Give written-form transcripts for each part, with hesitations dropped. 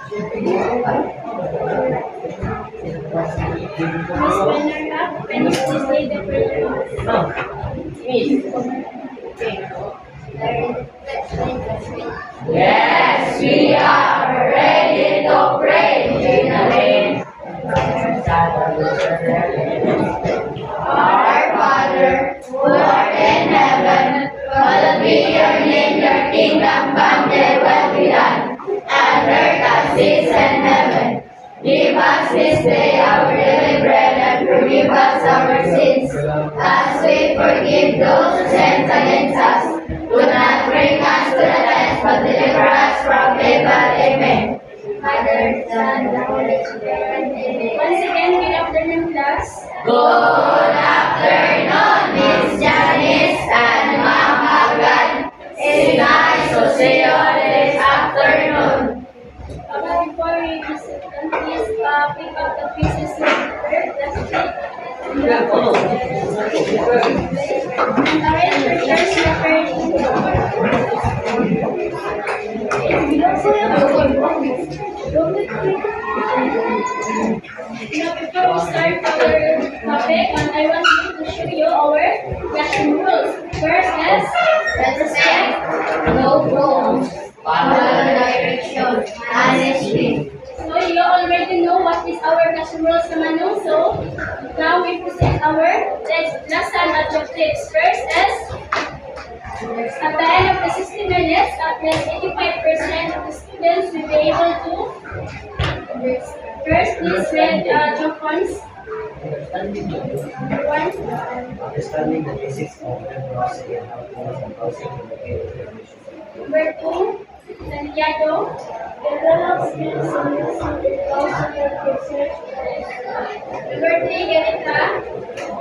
Can you please say the prayer? Yes, we are ready to pray, Gina. Our Father, who art in heaven, hallowed be your name, your kingdom come, thy will be done, on earth as it is in heaven. Give us this day our daily bread, and forgive us our sins, as we forgive those who sin against us. Do not bring us to the test, but deliver us from evil. Amen. Father, Son, and Holy Spirit. Amen. Once again, good afternoon, class. Good afternoon, Miss Janice and Ma'am Hagan. It's nice to see you this afternoon. Before we visit, please pick up the pieces of paper. That's it. And arrange your chairs Now, before we start our topic, I want to show you our classroom rules. First is respect, No rules. Follow direction. Honesty. So you already know what is our classroom rules naman, no? So now we present our lesson objectives. First is at the end of the 60 minutes, at least 85% of the students will be able to first please read Jocon's number 1. Understanding the basics of web browsing and how to use the browsing to locate information. Number 2, Santiago. The role of skills in using browsing research. Number 3, Erika.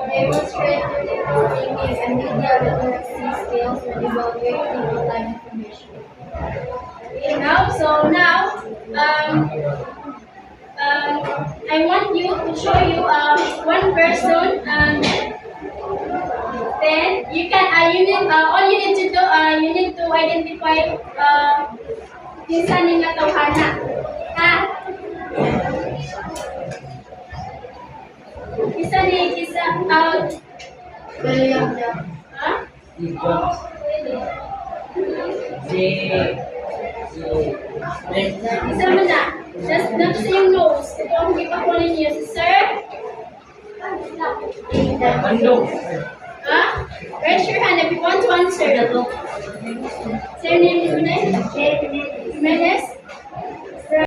Demonstrate critical thinking and media literacy skills when evaluating online information. Okay, now, I want you to show you one person, then you can all you need to do you need to identify kinsa ning tawhana, ha? Kisa William ha? Isa mo na. Just next to yung nose. Ito ang gipakunin niyo si Sir. Ha? Raise your hand if you want to answer. Sir name is Jimenez?